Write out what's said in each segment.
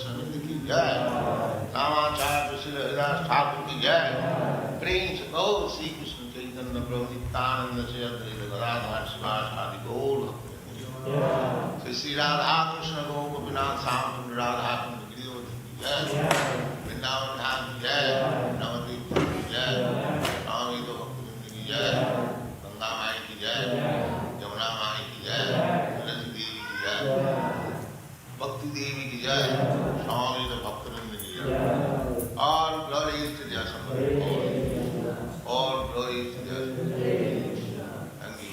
समिति की जय, रामाचार्य श्री हरिदास ठाकुर की जय, प्रेम से गौर श्री कृष्ण चैतन्य प्रभु नित्यानंद से अद्वैत गदाधर शिवासादि गौर भक्त श्री राधा कृष्ण गोपीनाथ श्याम सुंदर राधा कुंड गिरिवर्धन की जय, वृंदावन धाम की जय, नवद्वीप की जय, स्वामी तो भक्तवृंद की जय, गंगा माई की जय, यमुना माई की जय, तुलसी देवी की जय, भक्ति देवी की जय, स्वामी तो भक्तवृंद की जय, और glory is to the all glory is to the thank you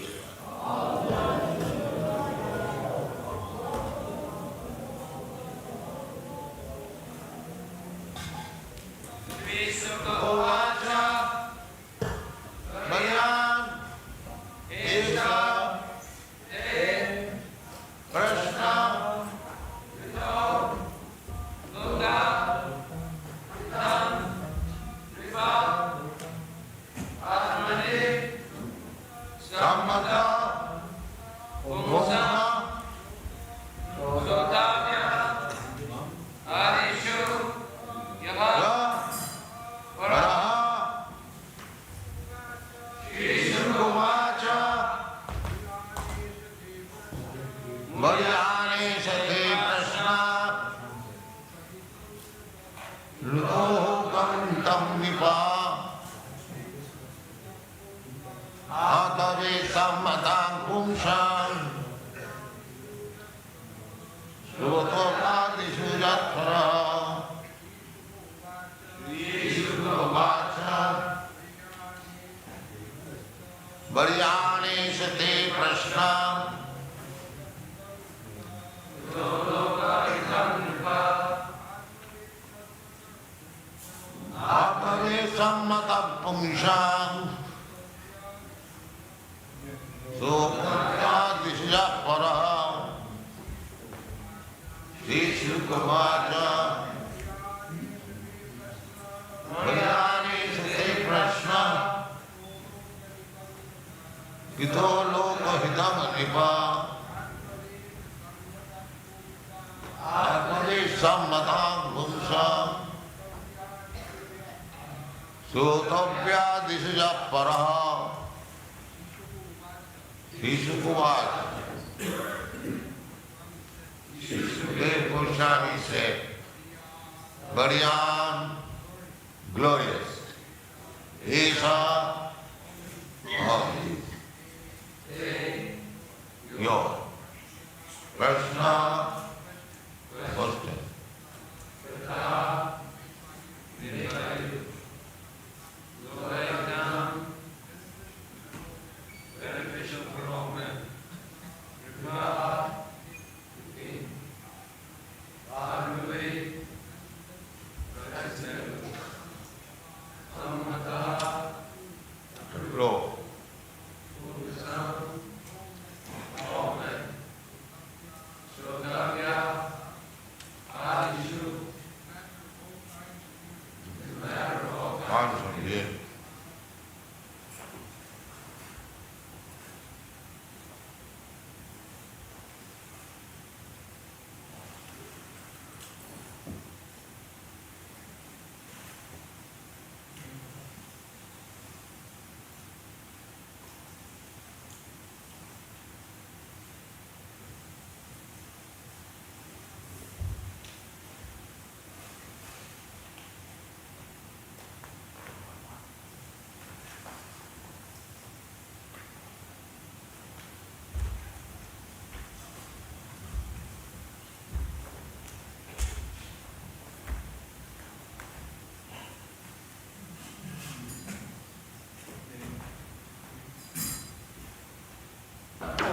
very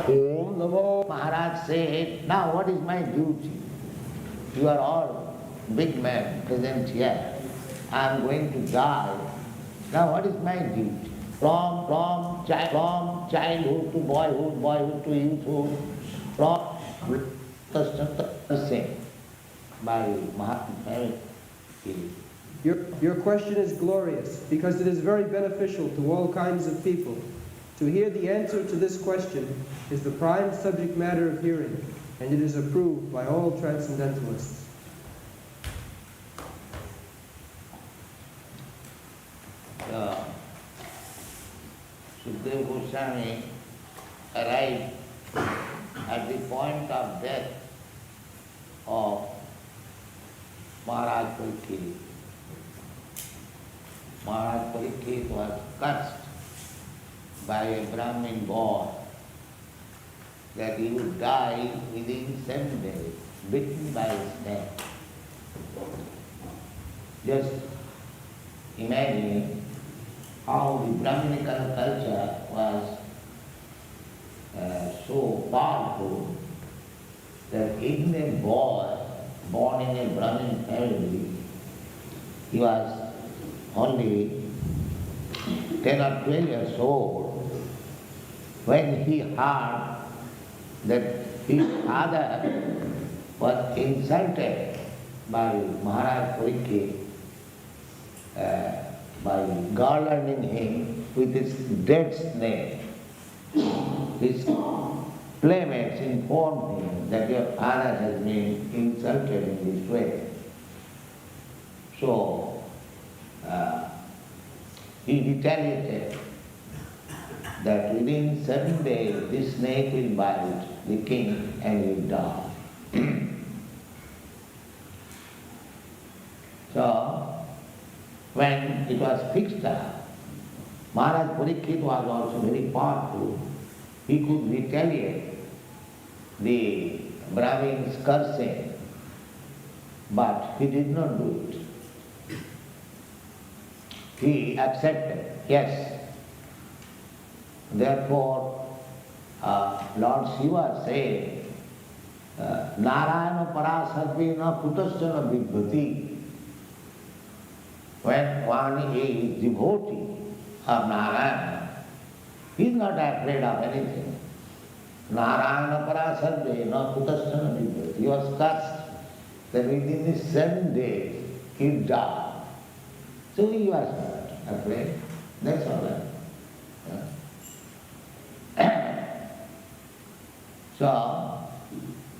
Om Namo. Maharaj said, now what is my duty? You are all big men present here. I am going to die. Now what is my duty? From childhood to boyhood, boyhood to youthhood, from the same by Mahatma. Your question is glorious because it is very beneficial to all kinds of people. To hear the answer to this question is the prime subject matter of hearing, and it is approved by all transcendentalists. Sukadeva Goswami arrived at the point of death of Maharaj Parikshit. Maharaj Parikshit was cursed by a Brahmin boy that he would die within 7 days, bitten by a snake. Just imagine how the Brahminical culture was so powerful that even a boy born in a Brahmin family, he was only 10 or 12 years old, when he heard that his father was insulted by Maharaj Parikshit by garlanding him with his dead snake. His playmates informed him that your father has been insulted in this way. So he retaliated that within 7 days this snake will bite the king and he will die. So when it was fixed up, Maharaj Parikshit was also very powerful. He could retaliate the Brahmin's cursing, but he did not do it. He accepted, yes. Therefore, Lord Shiva said, Narayana parasadvi na putasya vidbhati. When one is devotee of Narayana, he is not afraid of anything. Narayana parasadve na putasya vidbhati. He was cursed that within the 7 days he died. So he was not afraid. That's all right. So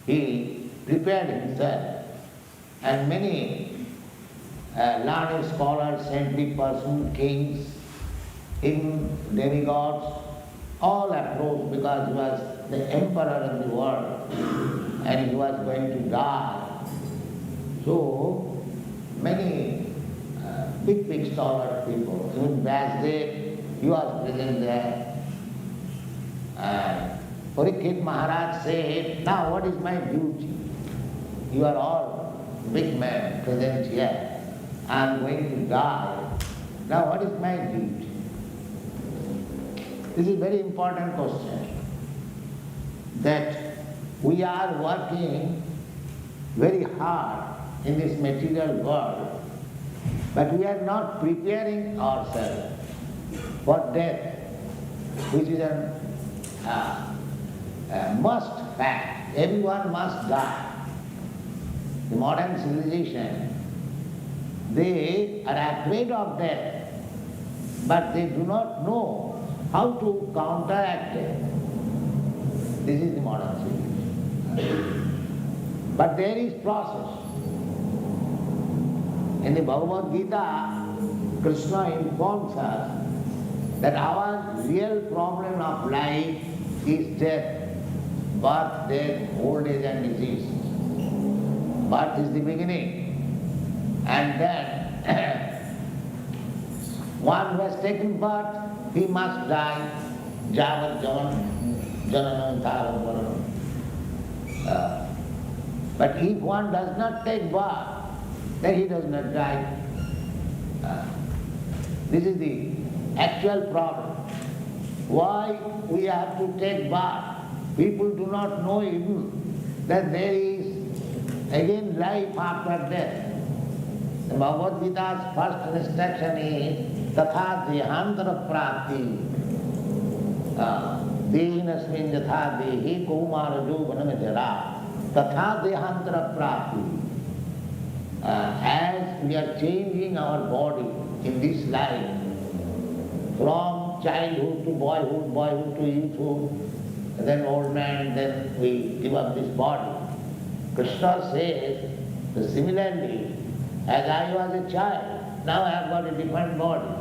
he prepared himself, and many learned scholars, saintly persons, kings, even demigods, all approached because he was the emperor of the world and he was going to die. So many big scholar people, even Vyasdev, he was present there. Parikshit Maharaj said, now what is my duty? You are all big men present here. I am going to die. Now what is my duty? This is a very important question. That we are working very hard in this material world, but we are not preparing ourselves for death, which is a must fact. Everyone must die. The modern civilization, they are afraid of death, but they do not know how to counteract it. This is the modern civilization. But there is process. In the Bhagavad Gita, Krishna informs us that our real problem of life is death. Birth, death, old age and disease. Birth is the beginning. And then one who has taken birth, he must die. Javat jananam taram varanam. But if one does not take birth, then he does not die. This is the actual problem. Why we have to take birth? People do not know even that there is again life after death. The Bhagavad Gita's first instruction is tatha dehantara prapti. Dehinasmin yatha dehi kaumarajo vanamajara. Tatha dehantara prapti. As we are changing our body in this life, from childhood to boyhood, boyhood to youthhood, then old man, then we give up this body. Krishna says, that similarly, as I was a child, now I have got a different body.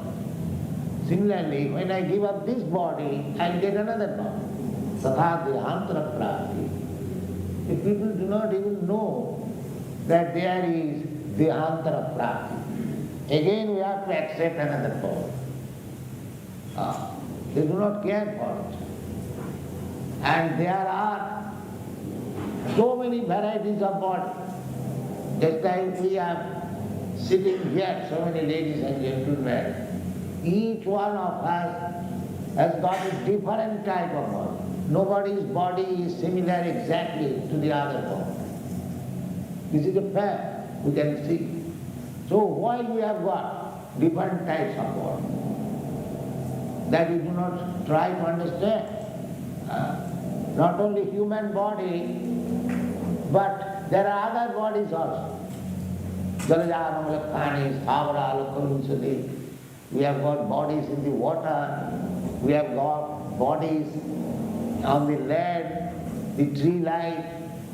Similarly, when I give up this body, I'll get another body. Tatha dehantara prapti. The people do not even know that there is dehantara prapti. Again we have to accept another body. They do not care for it. And there are so many varieties of bodies. Just like we are sitting here, so many ladies and gentlemen, each one of us has got a different type of body. Nobody's body is similar exactly to the other body. This is a fact, we can see. So why we have got different types of body? That we do not try to understand. Not only human body, but there are other bodies also. Jalajara, Malakani, Savara, Lokalunsadi. We have got bodies in the water, we have got bodies on the land, the tree life,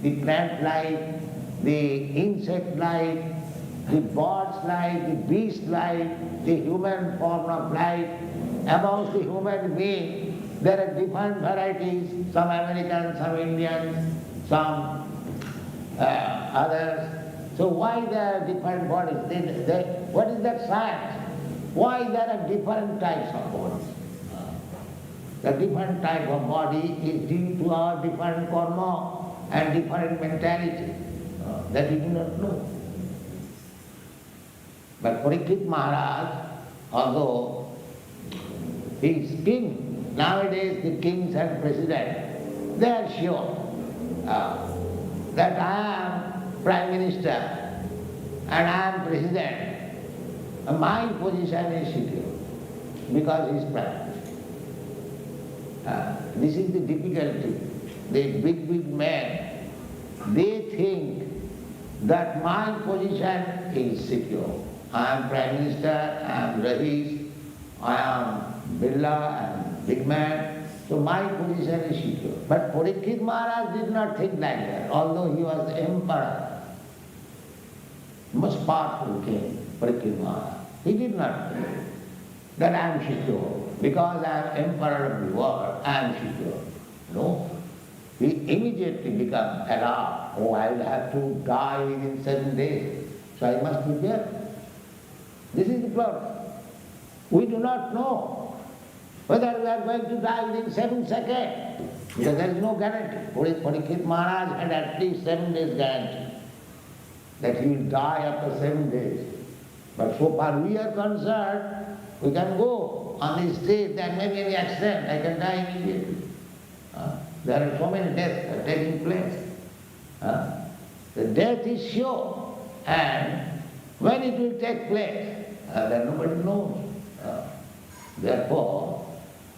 the plant life, the insect life, the bird's life, the beast life, the human form of life. Amongst the human beings, there are different varieties, some American, some Indian, some others. So why there are different bodies? What is that science? Why there are different types of bodies? The different type of body is due to our different karma and different mentality that we do not know. But Parikshit Maharaj, although he is king, nowadays the kings and presidents, they are sure that I am Prime Minister and I am President. My position is secure because he is Prime Minister. This is the difficulty. The big men, they think that my position is secure. I am Prime Minister, I am Rais, I am Birla, I am big man, so my position is secure. But Parikshit Maharaj did not think like that, although he was the emperor, most powerful king, Parikshit Maharaj. He did not think that I am secure, because I am emperor of the world, I am secure. No. He immediately became alarmed. Oh, I will have to die within 7 days, so I must prepare. This is the problem. We do not know whether we are going to die within 7 seconds, because there is no guarantee. Parikshit Maharaj had at least 7 days guarantee that he will die after 7 days. But so far we are concerned, we can go on the street, there may be any accident, I can die immediately. There are so many deaths taking place. The death is sure, and when it will take place, then nobody knows. Therefore,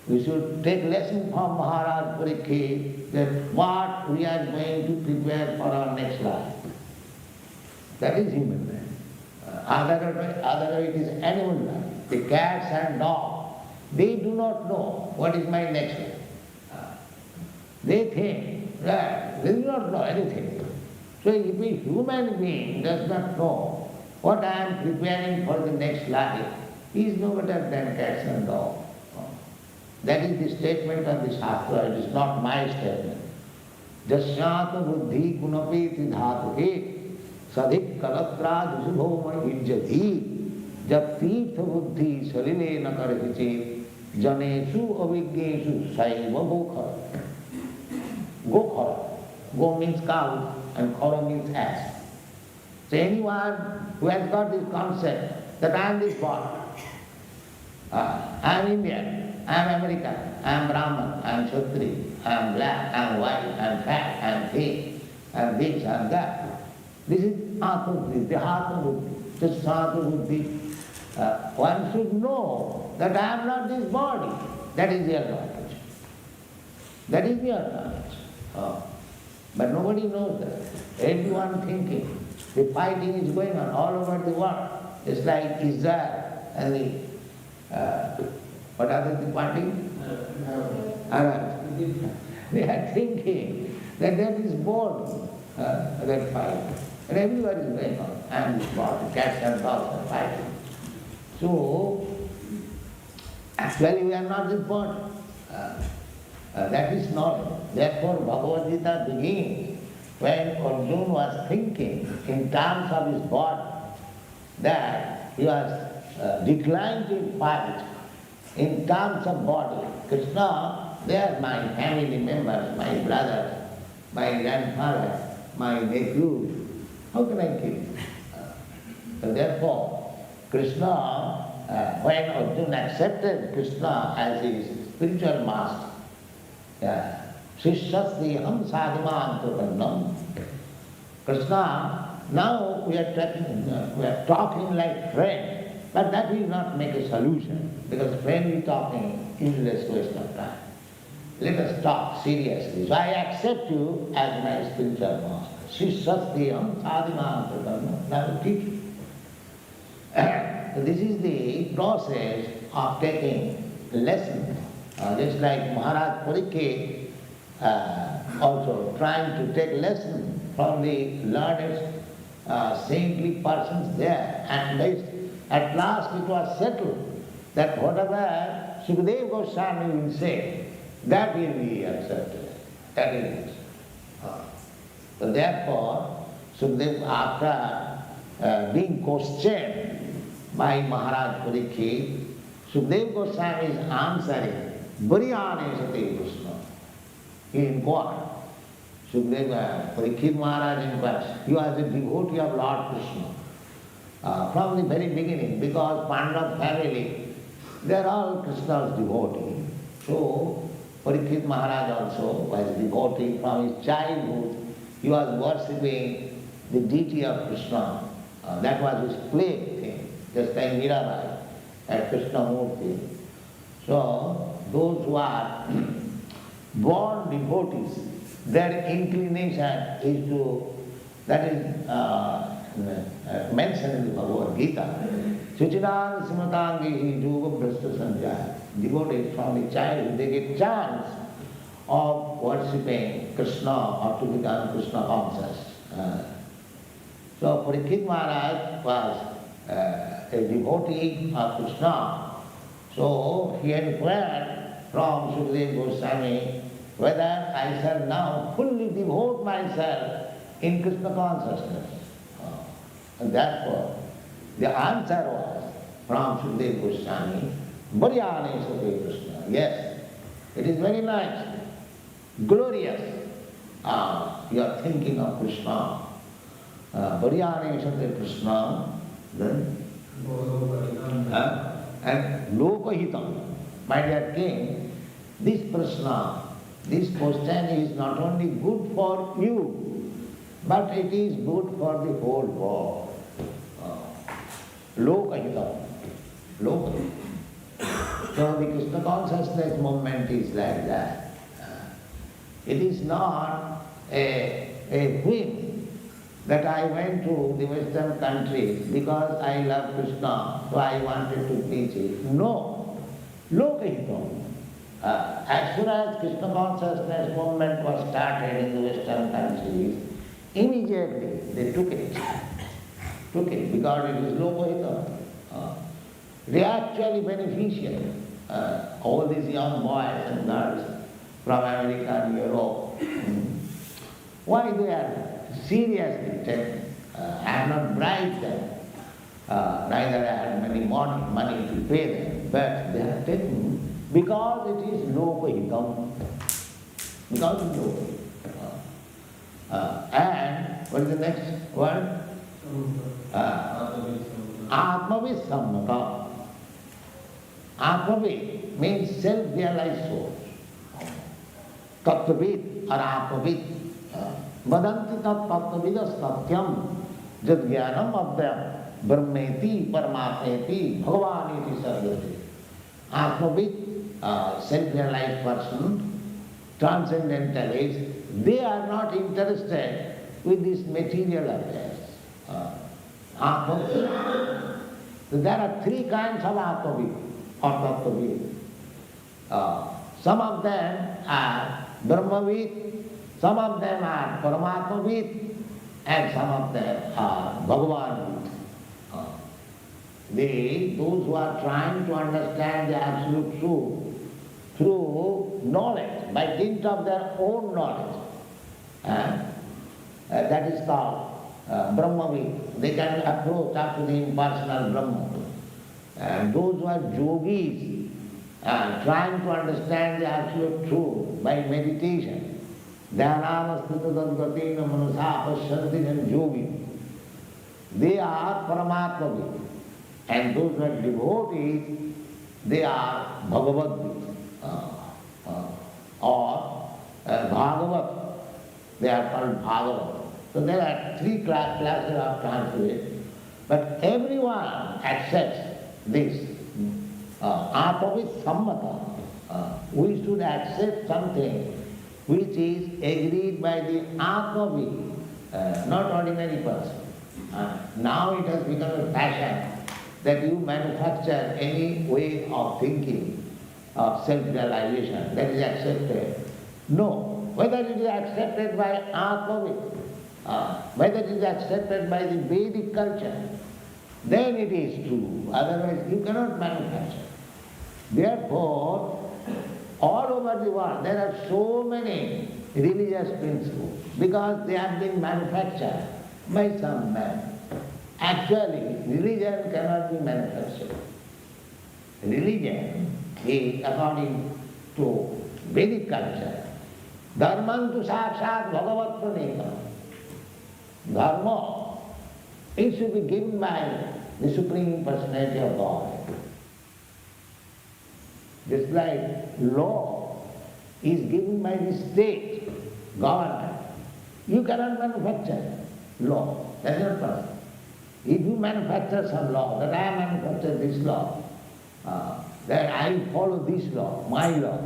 we should take lesson from Maharaj Parikshit that what we are going to prepare for our next life. That is human life. Otherwise it is animal life. The cats and dogs, they do not know what is my next life. They think that they do not know anything. So if a human being does not know what I am preparing for the next life, he is no better than cats and dogs. That is the statement of the Shastra, it is not my statement. Jasyata buddhi kunapeti dhatuhe sadhik kalatrad subhoma ijjati jab tirtha buddhi saline nakarhiche janesu avigneshu saiva gokhara. Gokhara. Go means cow and khara means ass. So anyone who has got this concept that I am this body, I am Indian, I am American, I am Brahman, I am Kshatriya, I am black, I am white, I am fat, I am thin, I am this, I am that. This is Atma-buddhi, the Atma-buddhi, the Sadhu-buddhi. One should know that I am not this body. That is the advantage. That is the advantage. But nobody knows that. Everyone thinking. The fighting is going on all over the world. It's like Israel and the, what are they fighting? Arabs. They are thinking that that is bored, that fight. And everywhere is going on. And this body, cats and dogs are fighting. So, Actually, we are not this body. That is knowledge. Therefore, Bhagavad Gita begins when Arjuna was thinking in terms of his body, that he was declined to fight in terms of body. Krishna, they are my family members, my brothers, my grandfather, my nephew. How can I kill? So therefore, Krishna, when Arjuna accepted Krishna as his spiritual master, Shishyasti ham sadhiman prapannam. Krishna, now we are talking like friends, but that will not make a solution, because friendly talking is useless waste of time. Let us talk seriously. So I accept you as my spiritual master. Shishyasti ham sadhiman prapannam. Now I will teach you. So this is the process of taking lessons. Just like Maharaj Parikshit also trying to take lessons from the learned saintly persons there, and at last it was settled that whatever Sukadeva Goswami will say, that will be accepted. That is it. So therefore, Sukadeva, after being questioned by Maharaj Parikshit, Sukadeva Goswami is answering, Bharyane Sate Krishna. He inquired. Sukadeva, Parikshit Maharaj inquired. He was a devotee of Lord Krishna from the very beginning, because Pandav family, they are all Krishna's devotees. So Parikshit Maharaj also was a devotee from his childhood. He was worshipping the deity of Krishna. That was his plague thing, just like Mirabai at Krishnamurti. So those who are born devotees, their inclination is to, that is mentioned in the Bhagavad Gita. Suchidan Simatangi Juga Brasta Sanjaya. Devotees from the childhood, they get chance of worshipping Krishna or to become Krishna conscious. So Parikshit Maharaj was a devotee of Krishna. So he inquired from Sukadeva Goswami whether I shall now fully devote myself in Krishna consciousness. And therefore, the answer was from Sukadeva Goswami, Bharyane Sate Krishna. Yes, it is very nice, glorious. You are thinking of Krishna. Bharyane Sate Krishna, then and Lokahitam. My dear king, this prashna, this question is not only good for you, but it is good for the whole world. Lokahitam. Lokahitam. So the Krishna consciousness movement is like that. It is not a whim that I went to the Western countries because I love Krishna, so I wanted to teach it. No. Lokahitam. As soon as Krishna consciousness movement was started in the Western countries, immediately they took it. Because it is Lokahitam. They are actually beneficial. All these young boys and girls from America and Europe, why they are seriously taken? I have not bribed them, neither I have any money to pay them, but they are taken because it is Lokahitam. Because it is Lokahitam. And what is the next word? Atmavid Sammata. Atmavid means self-realized soul. Tattvavid or Atmavid. Vadanti tat tattvavidas tatyam jad jnanam abhyam brahmeti paramatmeti bhagavaniti sarvati. Atmavid, self-realized person, transcendentalist, they are not interested with these material affairs. Atmavid. So there are three kinds of Atmavid or Tattvavid. Some of them are Brahmavid, some of them are Paramatmavid, and some of them are Bhagavanvid. those who are trying to understand the absolute truth through knowledge, by dint of their own knowledge, that is called Brahmavid. They can approach up to the impersonal Brahma. And those who are yogis, trying to understand the absolute truth by meditation, dhyanam sthitadadgatina manasa pasyanti and yogi, they are Paramatmavid. And those who are devotees, they are Bhagavad or Bhagavat. They are called Bhagavat. So there are three classes of translation. But everyone accepts this. Atavid sammata. We should accept something which is agreed by the Atmavid, not ordinary person. Now it has become a fashion that you manufacture any way of thinking of self-realization that is accepted. No, whether it is accepted by Atmavid, whether it is accepted by the Vedic culture, then it is true. Otherwise you cannot manufacture. Therefore, all over the world there are so many religious principles because they have been manufactured by some man. Actually, religion cannot be manufactured. Religion is, according to Vedic culture, dharman tu sakshat bhagavat pranekam. Dharma, it should be given by the Supreme Personality of God. Just like law is given by the state, government. You cannot manufacture law. That is not possible. If you manufacture some law, that I manufacture this law, that I follow this law, my law,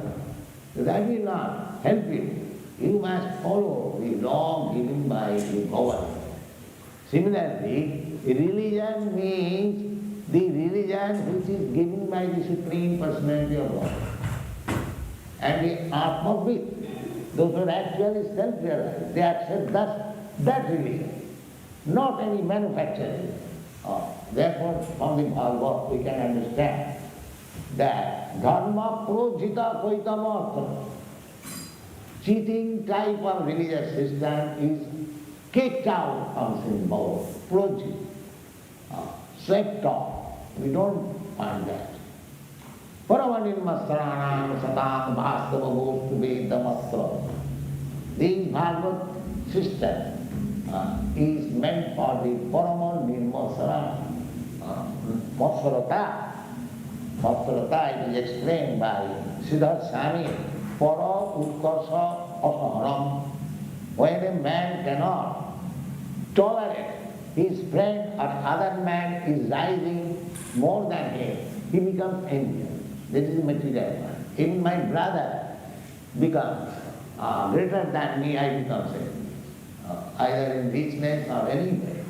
that will not help you. You must follow the law given by the government. Similarly, religion means the religion which is given by the Supreme Personality of God. And the Atmavid, those who are actually self-realized, they accept that religion, not any manufactured. Therefore, from the Bhagavad we can understand that dharma projita koitamartha, cheating type of religious system is kicked out from symbol, projit, swept off. We don't find that. Paramanirmasranam satam bhastava bhostu vedamastra. This Bhagavad system is meant for the Paramanirmasranam. Masrata. Masrata, it is explained by Siddhartha Swami, para utkarsa asaharam. When a man cannot tolerate his friend or other man is rising more than him, he becomes envious. This is the material one. Even my brother becomes greater than me, I become envious. Either in richness or anywhere,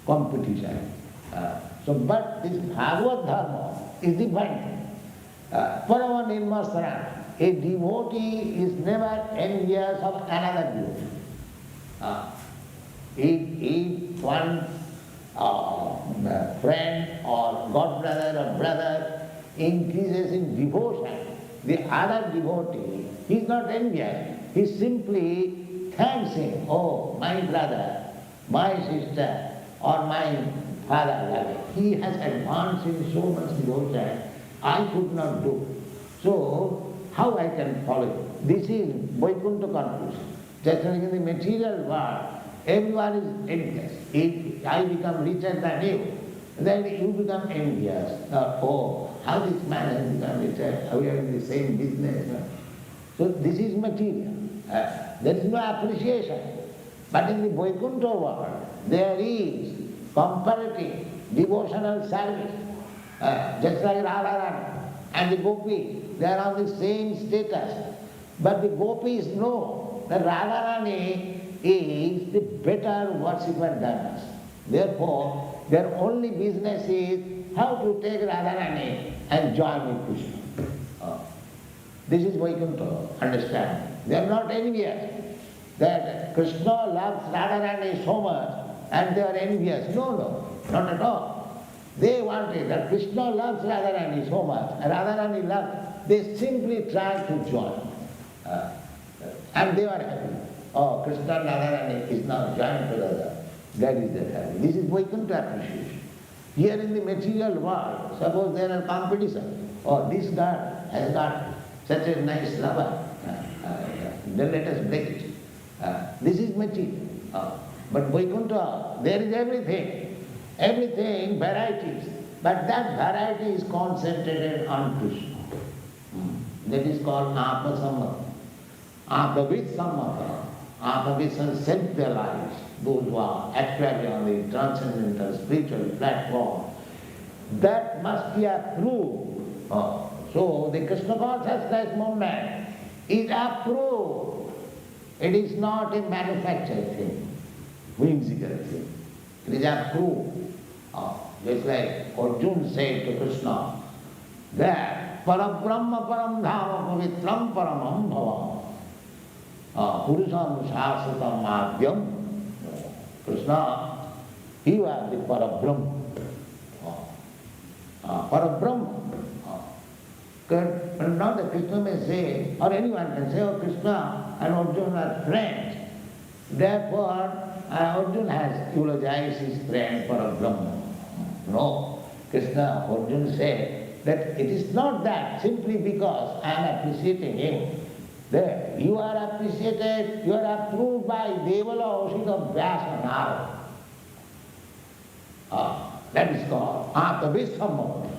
competition. But this Bhagavad Dharma is different. Paramanirmasran, a devotee is never envious of another devotee. If one friend or godbrother or brother increases in devotion, the other devotee, he is not envious. He simply thanks him. Oh, my brother, my sister, or my father, he has advanced in so much devotion, I could not do. So, how I can follow it? This is Vaikuntha conclusion. Just like in the material world, everyone is envious. If I become richer than you, then you become envious. Oh, how this man has become richer? We are in the same business. So this is material. There is no appreciation. But in the Vaikuntha world, there is comparative devotional service. Just like Radharani and the gopis, they are on the same status. But the gopis know that Radharani is the better worshipper than us. Therefore, their only business is how to take Radharani and join with Krishna. This is Vaikuntha understanding. They are not envious that Krishna loves Radharani so much and they are envious. No, not at all. They wanted that Krishna loves Radharani so much, and Radharani loves, they simply tried to join. And they were happy. Oh, Krishna and Radharani is now joined together. That is their happy. This is Vaikuntha appreciation. Here in the material world, suppose there are competition. Oh, this God has got such a nice lover. Then let us break it. This is material. But Vaikuntha, there is everything, varieties. But that variety is concentrated on Krishna. That is called Atma-sammata. Atma-vid-sammata. Atma-vid set their lives. Those who are actually on the transcendental spiritual platform. That must be approved. So the Krishna consciousness movement is approved. It is not a manufactured thing, whimsical thing. It is approved. Just like Arjuna said to Krishna, that Parabrahma Param Dhama Pavitram Paramam Bhavam Purusham Shasatam Madhyam. Krishna, you are the Parabrahma. Parabrahma. But now the Krishna may say, or anyone can say, oh, Krishna and Arjuna are friends. Therefore, Arjuna has eulogized his friend Parabrahma. No, Krishna, Arjuna said that it is not that simply because I am appreciating him. That you are appreciated, you are approved by Devala Oshita Vyasa Narada. That is called Atma-vid-sammata.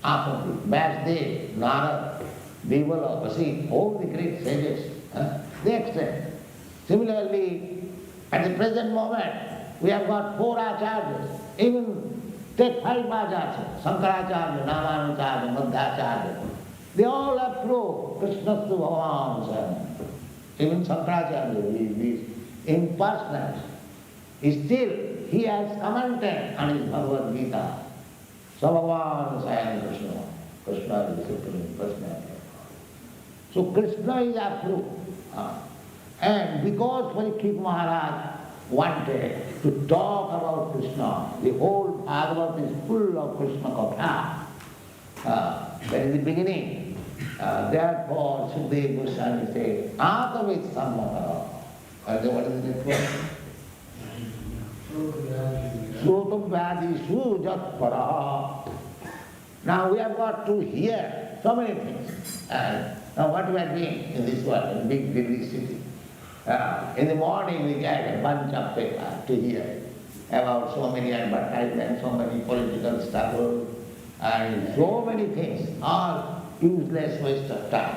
Vyasdev, Narada, Devala, Vasit, all the great sages, they accept. Similarly, at the present moment, we have got 4 acharyas. Even take 5 acharyas, Sankaracharya, Ramanacharya, Madhacharya. They all approve Krishna to Bhagavan. Even Sankaracharya is impersonal. Still, he has commented on his Bhagavad Gita. So Bhagavan Sayan Krishna. Krishna is the Supreme Personality. So Krishna is approved. And because Parikshit Maharaj wanted to talk about Krishna, the whole Bhagavad is full of Krishna Katha. That is the beginning. Therefore, Sukadeva Goswami said, Atma-vid-sammata. And what is the next one? Sotam-vyadishu jat-para. Now we have got to hear so many things. Now what we are doing in this world, in big Delhi city, in the morning we get a bunch of paper to hear about so many advertisements, so many political struggles, and so many things, all useless waste of time.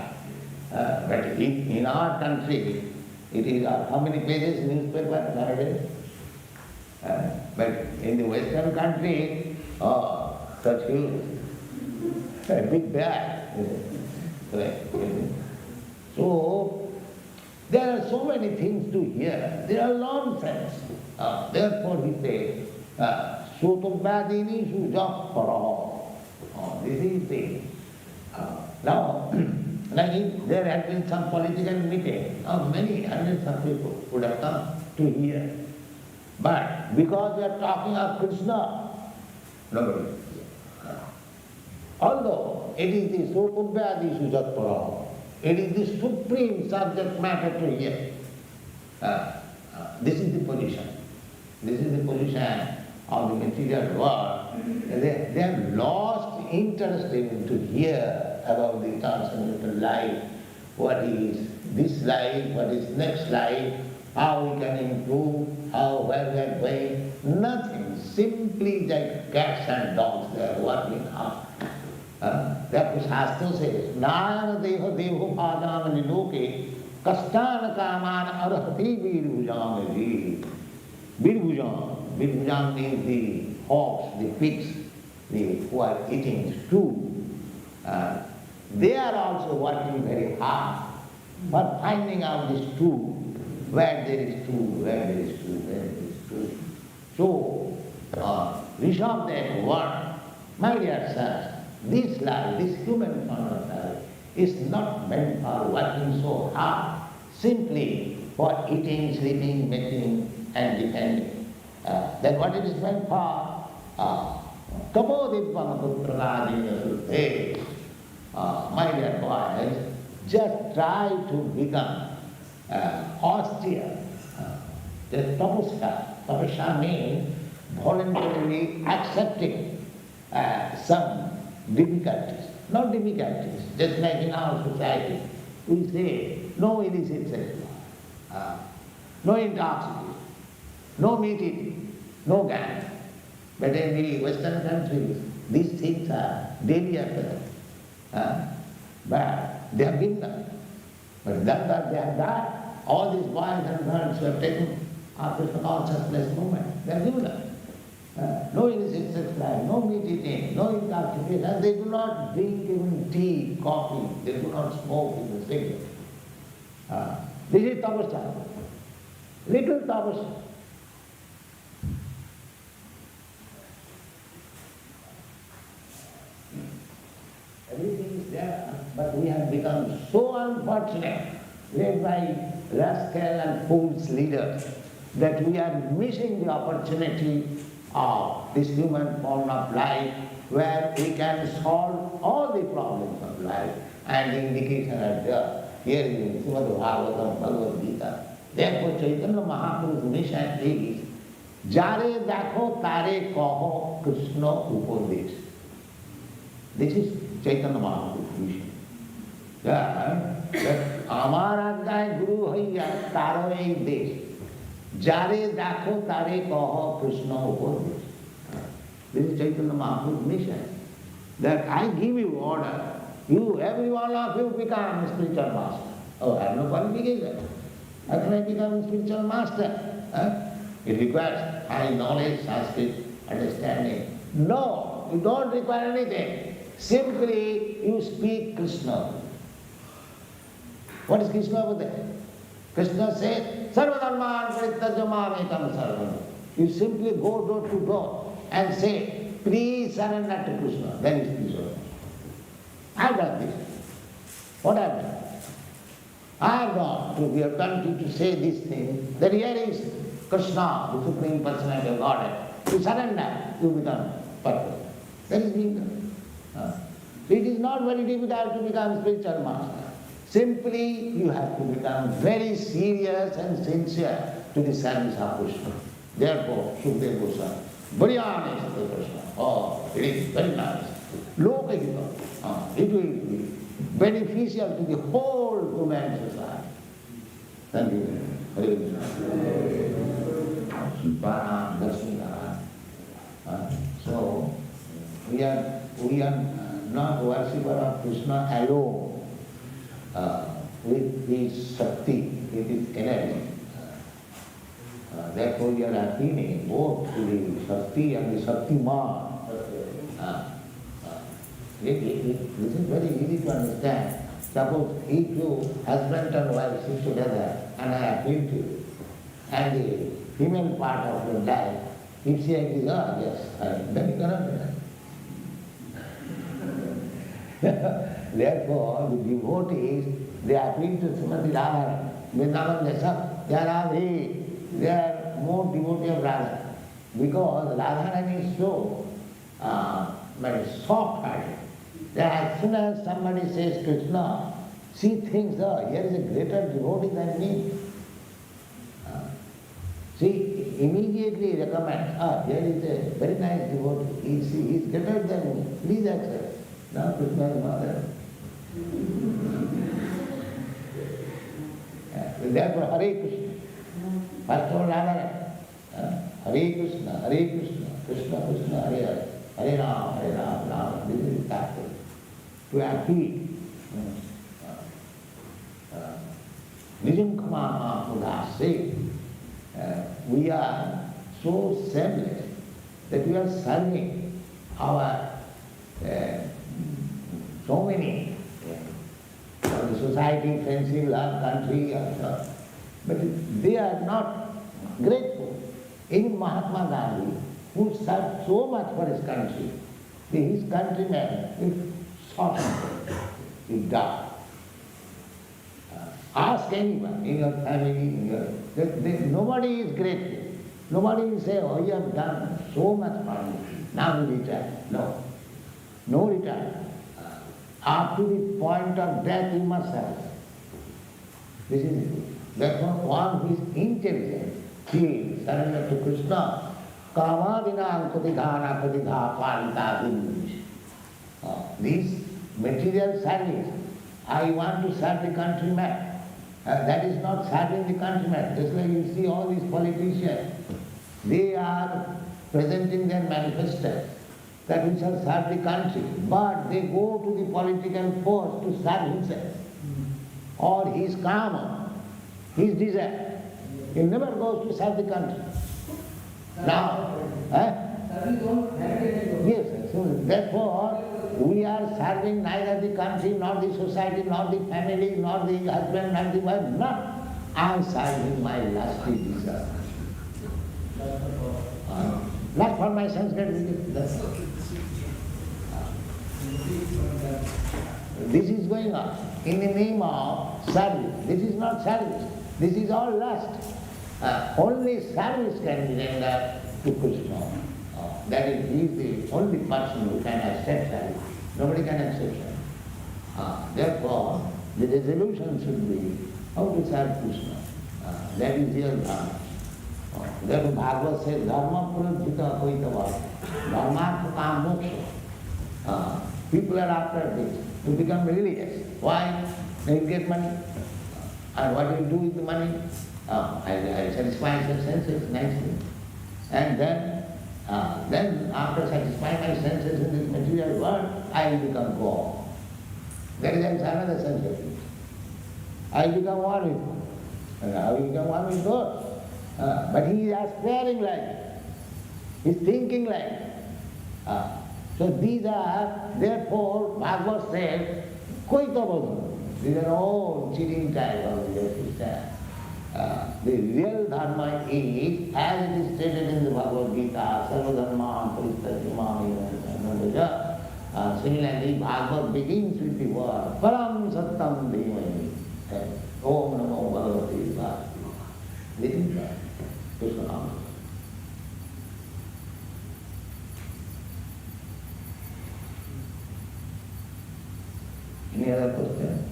But in our country, it is how many pages newspaper nowadays? But in the Western country, such huge, a big bag. So, there are so many things to hear. They are nonsense. Therefore he says, Sotam-vyadini sujapara. This is the... Now, like there had been some political meeting, many hundreds of people would have come to hear. But because we are talking of Krishna, nobody. Although it is the Sotam-vyadishu jat-para, it is the supreme subject matter to hear. This is the position. This is the position of the material world. They have lost interest even to hear about the transcendental life, what is this life, what is next life, how we can improve, where we are going. Nothing. Simply like cats and dogs, they are working hard. Therefore Shastra says, Nayana deha deho padana niloke kastana kamana arhati virbhujam. Virbhujam means the hogs, the pigs, who are eating stew. They are also working very hard for finding out the stew, where there is stew, where there is stew, where there is stew. So, resolve that word, my dear sir, this life, this human form of life, is not meant for working so hard, simply for eating, sleeping, making, and defending. Then what it is meant for? My dear boys, just try to become austere. Just tapasya. Tapasya means voluntarily accepting some difficulties. Not difficulties, just like in our society. We say no illicit sex, no intoxication, no meat eating, no gambling. But in the Western countries, these things are daily affairs. But they have given up. But that they have died. All these boys and girls who have taken after the consciousness movement, they have given up. No illicit sex life, no meat eating, no intoxication, and they do not drink even tea, coffee, they do not smoke even cigarette. This is tapasya. Little tapasya. Everything is there, but we have become so unfortunate, led by rascal and fools leaders, that we are missing the opportunity of this human form of life where we can solve all the problems of life. And the indication are there. Here in Srimad Bhagavatam, Bhagavad Gita. Therefore Chaitanya Mahaprabhu's mission is Jare Dakho Tare Kaho Krishna Upadesh. This is Chaitanya Mahaprabhu's mission. Amar Ajnay Guru Haiya Taro Ei Desh. Jare Dakho Tare Kaho Krishna Upadesh. This is Chaitanya Mahaprabhu's mission. That I give you order. You, every one of you become a spiritual master. Oh, I have no qualification. How can I become a spiritual master? It requires high knowledge, Sanskrit, understanding. No, you don't require anything. Simply you speak Krishna. What is Krishna over there? Krishna says, Sarva dharman parittajya mamekam sarvam. You simply go door to door and say, please surrender to Krishna. Then is Krishna. I have done this. What I have done? I have gone to your country to say this thing, that here is Krishna, the Supreme Personality of Godhead. You surrender, you become perfect. That is being done. It is not very difficult to become spiritual master. Simply you have to become very serious and sincere to the service of Krishna. Therefore, Sukadeva Goswami, very honest to Krishna. Oh, it is very nice. Lokahita. It will be beneficial to the whole human society. Thank you. Hare Krishna. So, we are not worshipper of Krishna alone with his Shakti, with his energy. Therefore, we are appealing both to the Shakti and the Shaktiman. This is very easy to understand. Suppose if you husband and wife sit together and I appeal to you, and the female part of your life, if she agrees, oh yes, then you cannot do that. Therefore, the devotees, they appeal to Srimati Radharani. Vrindavan, they are Radhe. They are more devotee of Radha. Because Radharani is so very soft-hearted. As soon as somebody says Krishna, she thinks, oh, here is a greater devotee than me. She immediately recommends, here is a very nice devotee, he is greater than me, please accept. Now Krishna is mother. Therefore, Hare Krishna. First of all, Radha, Hare Krishna, Krishna Krishna, Hare Hare, Hare Ram, Ram. This is the tattoo. To appeal. Nijankama Udase. We are so selfless that we are serving our so many the society, friendship, love, country, but they are not grateful. Even Mahatma Gandhi, who served so much for his country, his countrymen, if softened, he died. Ask anyone in your family, nobody is grateful. Nobody will say, oh, you have done so much for me. now you retire. No. No return. Up to the point of death you must serve. This is it. Therefore, one who is intelligent, he surrender to Krishna. Kama dinam kodidhana kodidha palita vindish. This material service, I want to serve the countryman. That is not serving the countryman. Just like you see all these politicians, they are presenting their manifesto that we shall serve the country, but they go to the political post to serve himself or his karma, his desire. He never goes to serve the country. Now, yes, so therefore we are serving neither the country, nor the society, nor the family, nor the husband, nor the wife, none. I am serving my lusty desire. Not for my sense gratification. This is going on in the name of service. This is not service. This is all lust. Only service can be rendered to Krishna. That is, he is the only person who can accept service. Nobody can accept service. Therefore, the resolution should be how to serve Krishna. That is real dharma. Therefore, Bhagavad says, dharma puradhita koitava, dharma kam moksha. People are after this, to become religious. Why? They will get money. And what do you do with the money? I satisfy my senses nicely. And then after satisfying my senses in this material world, I will become God. That is another sense of it. I will become one with God. And I will become one with God. But he is aspiring like that. He is thinking like that. So these are, therefore, Bhagavad says, koitava. These are all cheating type of religious. The real dharma is, as it is stated in the Bhagavad Gita, sarva dharma paristhajimani. Similarly, Bhagavad begins with the word param sattam dhimani. Om namo bhagavate vasudevaya. This is Krishna. Any other question?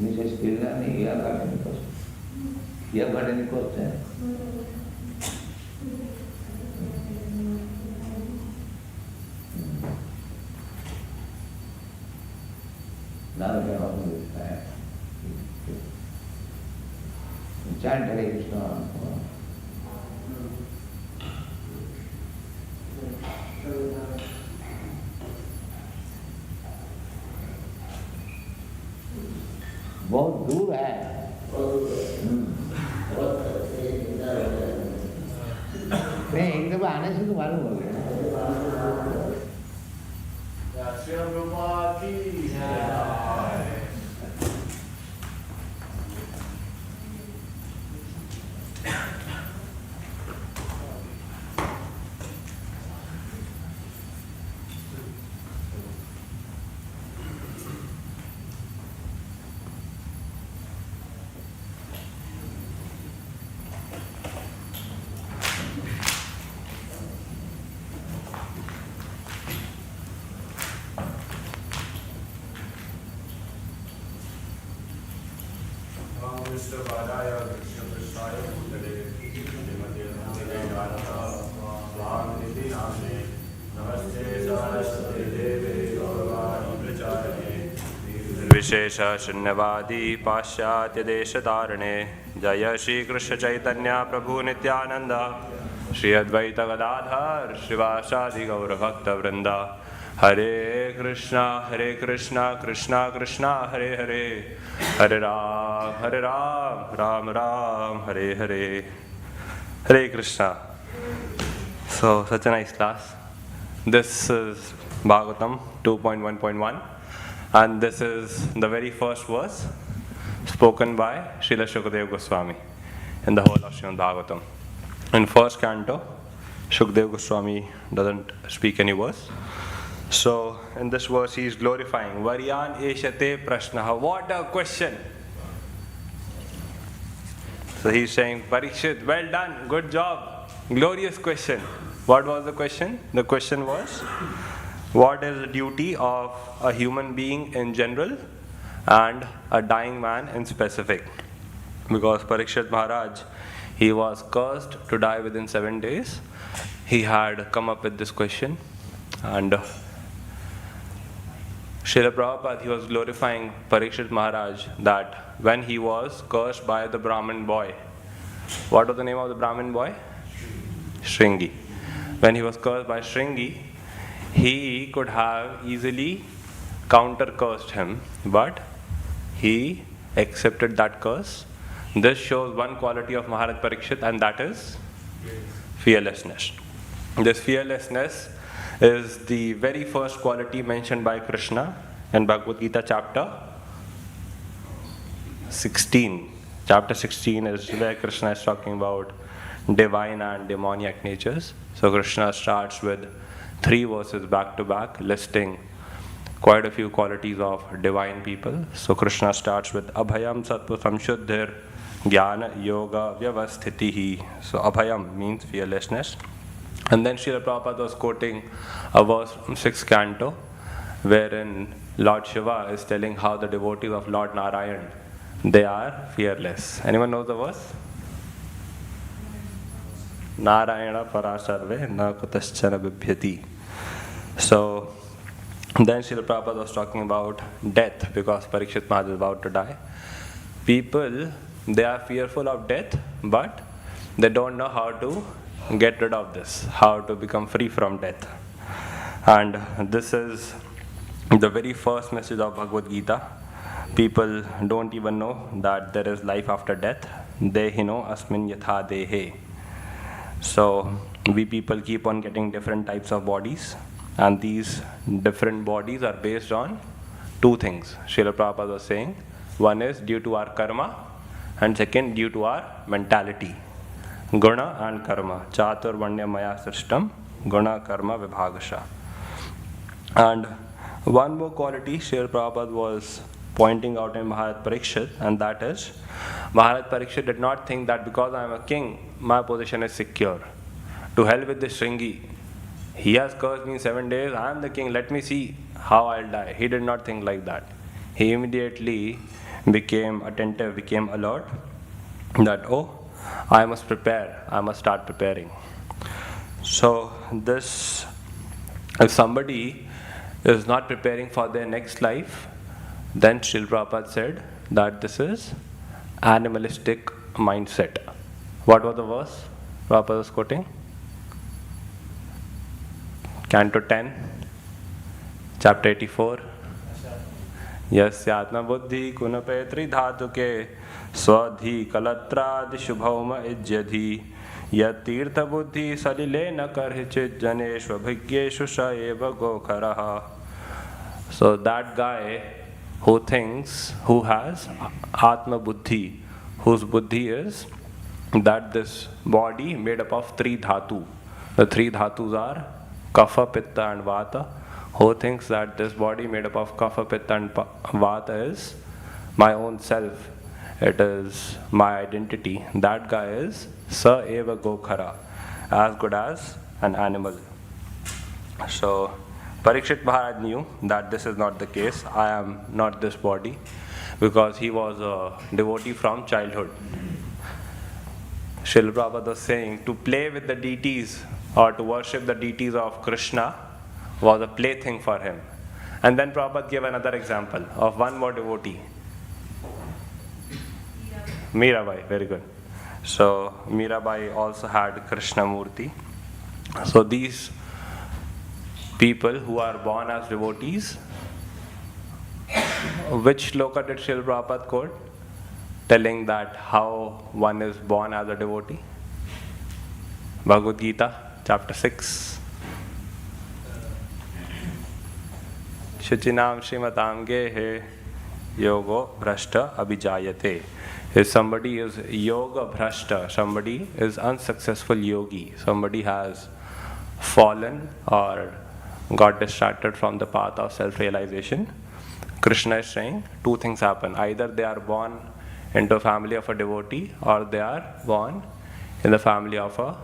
Mrs. Pilani, you have got any question? You have got any question? Now we can open this time. Chant Hare Krishna. बहुत दूर है नहीं एक दफा आने से तो मालूम हो गया विशेष शून्यवादी पाश्चात्य देश तारणे जय श्री कृष्ण चैतन्य प्रभु नित्यानंद श्री अद्वैत गदाधर श्रीवासादि गौर भक्त वृंदा हरे Krishna Krishna Krishna Hare Hare Hare Ram Ram Ram Hare Hare Hare Krishna. So such a nice class. This is Bhagavatam 2.1.1 and this is the very first verse spoken by Srila Shukadeva Goswami in the whole of Srimad Bhagavatam. In first canto, Shukadeva Goswami doesn't speak any verse. So in this verse he is glorifying Varyan Eshate Prashnaha. What a question! So he's saying, Parikshit, well done, good job, glorious question. What was the question? The question was, what is the duty of a human being in general and a dying man in specific? Because Parikshit Maharaj, he was cursed to die within 7 days. He had come up with this question, and Srila Prabhupada, he was glorifying Parikshit Maharaj that when he was cursed by the Brahmin boy, what was the name of the Brahmin boy? Shringi. When he was cursed by Shringi, he could have easily counter-cursed him, but he accepted that curse. This shows one quality of Maharaj Parikshit, and that is fearlessness. This fearlessness is the very first quality mentioned by Krishna in Bhagavad Gita chapter 16. Chapter 16 is where Krishna is talking about divine and demoniac natures. So Krishna starts with 3 verses back to back listing quite a few qualities of divine people. So Krishna starts with Abhayam Sattva Samshuddhir Jnana Yoga Vyavasthitihi. So Abhayam means fearlessness. And then Srila Prabhupada was quoting a verse from 6th canto wherein Lord Shiva is telling how the devotees of Lord Narayan, they are fearless. Anyone knows the verse? Narayana parasarve na kutaschana bibhyati. So then Srila Prabhupada was talking about death, because Parikshit Maharaj is about to die. People, they are fearful of death, but they don't know how to get rid of this, how to become free from death. And this is the very first message of Bhagavad Gita. People don't even know that there is life after death. Dehino asmin yatha dehe. So we people keep on getting different types of bodies, and these different bodies are based on 2 things. Srila Prabhupada was saying, one is due to our karma, and second due to our mentality. Guna and karma. Chatur vanya maya srishtam guna karma vibhagasha. And one more quality Srila Prabhupada was pointing out in Maharaj Parikshit, and that is Maharaj Parikshit did not think that because I am a king, my position is secure. To hell with this Shringi. He has cursed me in 7 days, I am the king, let me see how I'll die. He did not think like that. He immediately became attentive, became alert, that I must prepare, I must start preparing. So this, if somebody is not preparing for their next life, then Srila Prabhupada said that this is animalistic mindset. What was the verse Prabhupada was quoting? Canto 10, chapter 84. Yasyatma buddhi kunapetri dhatuke swadhi kalatradi shubhauma ijyadhi yatirtha buddhi salile na karhichit janeshva bhigyeshu sa eva gokharaha. So that guy who thinks, who has Atma Buddhi, whose Buddhi is that this body made up of 3 dhatu. The 3 dhatus are Kapha, Pitta and Vata. Who thinks that this body made up of Kapha, Pitta and Vata is my own self, it is my identity. That guy is Sa Eva Gokhara, as good as an animal. So Parikshit Maharaj knew that this is not the case. I am not this body, because he was a devotee from childhood. Srila Prabhupada was saying to play with the deities or to worship the deities of Krishna was a plaything for him. And then Prabhupada gave another example of one more devotee. Mirabai, very good. So Mirabai also had Krishna Murti. So these people who are born as devotees, which shloka did Srila Prabhupada quote, telling that how one is born as a devotee? Bhagavad Gita, chapter 6. Shuchinam Srimatam Gehe Yogo Bhrashta Abhijayate. If somebody is yoga bhrashta, somebody is unsuccessful yogi, somebody has fallen or got distracted from the path of self-realization, Krishna is saying two things happen. Either they are born into a family of a devotee, or they are born in the family of a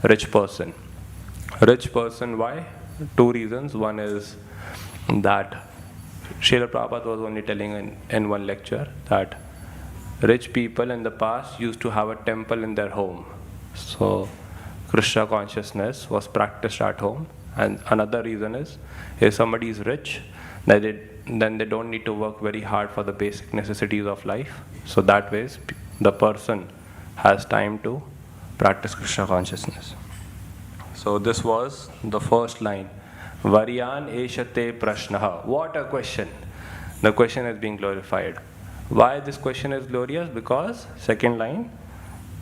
rich person. Rich person, why? Two reasons. One is that Srila Prabhupada was only telling in one lecture that rich people in the past used to have a temple in their home. So Krishna consciousness was practiced at home. And another reason is, if somebody is rich, then they don't need to work very hard for the basic necessities of life. So that way, the person has time to practice Krishna consciousness. So this was the first line. Varyan eshate prashnaha. What a question! The question is being glorified. Why this question is glorious? Because second line,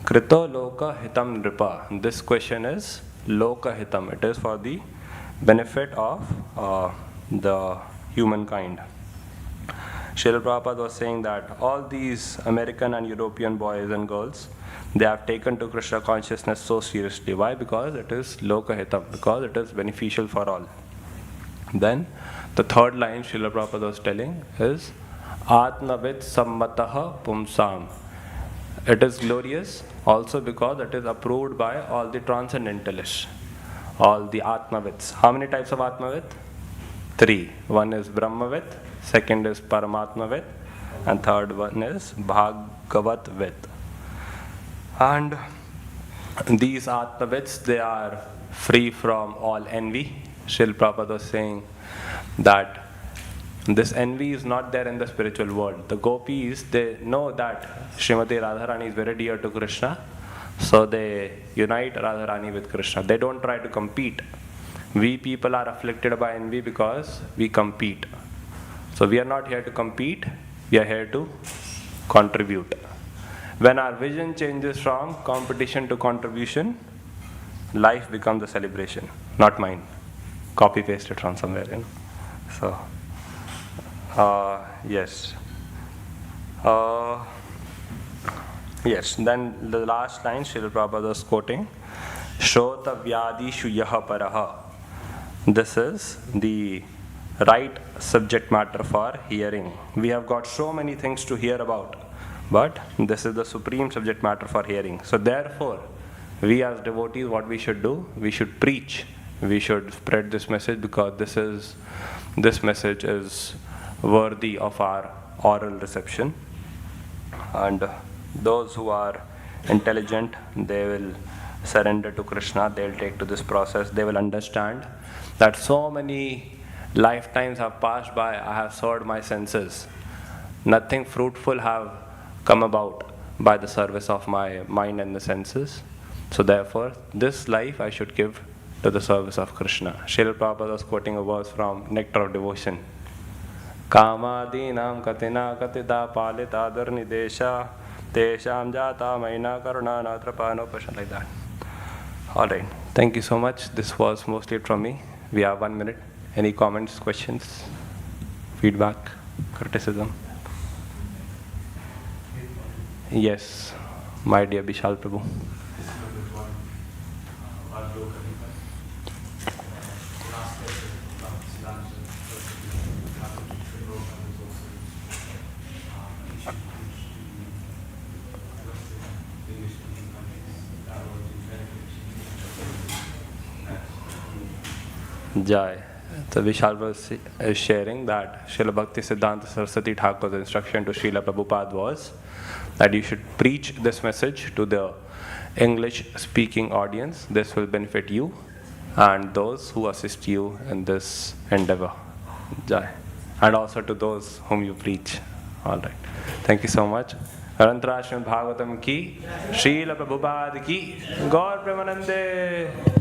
Krito loka hitam nripa. This question is loka hitam. It is for the benefit of the humankind. Srila Prabhupada was saying that all these American and European boys and girls, they have taken to Krishna consciousness so seriously. Why? Because it is loka hitam, because it is beneficial for all. Then the third line Srila Prabhupada was telling is Atmavid sammataha pumsam. It is glorious also because it is approved by all the transcendentalists, all the Atmavids. How many types of Atmavid? Three. One is Brahmavid, second is Paramatmavid, and third one is Bhagavatvid. And these Atmavids, they are free from all envy. Srila Prabhupada was saying that this envy is not there in the spiritual world. The gopis, they know that Srimati Radharani is very dear to Krishna, so they unite Radharani with Krishna. They don't try to compete. We people are afflicted by envy because we compete. So we are not here to compete, we are here to contribute. When our vision changes from competition to contribution, life becomes a celebration, not mine. Copy paste it from somewhere, So, yes. Yes, then the last line Srila Prabhupada was quoting, Shrota vyadishu yaha paraha. This is the right subject matter for hearing. We have got so many things to hear about, but this is the supreme subject matter for hearing. So therefore, we as devotees, what we should do? We should preach. We should spread this message, because this message is worthy of our oral reception. And those who are intelligent, they will surrender to Krishna. They will take to this process. They will understand that so many lifetimes have passed by. I have served my senses. Nothing fruitful have come about by the service of my mind and the senses. So therefore, this life I should give to the service of Krishna. Srila Prabhupada was quoting a verse from Nectar of Devotion. Kamadinam katina katida palita dharnidesha tesham jata maina karuna natrapano, like that. Alright, thank you so much. This was mostly from me. We have 1 minute. Any comments, questions, feedback, criticism? Yes, my dear Bishal Prabhu. Jai. So Vishal was sharing that Srila Bhaktisiddhanta Saraswati Thakur's instruction to Srila Prabhupada was that you should preach this message to the English speaking audience. This will benefit you and those who assist you in this endeavor. Jai. And also to those whom you preach. Alright. Thank you so much. Arantra Srimad Bhagavatam ki, Srila Prabhupada ki, Gaur Premanande.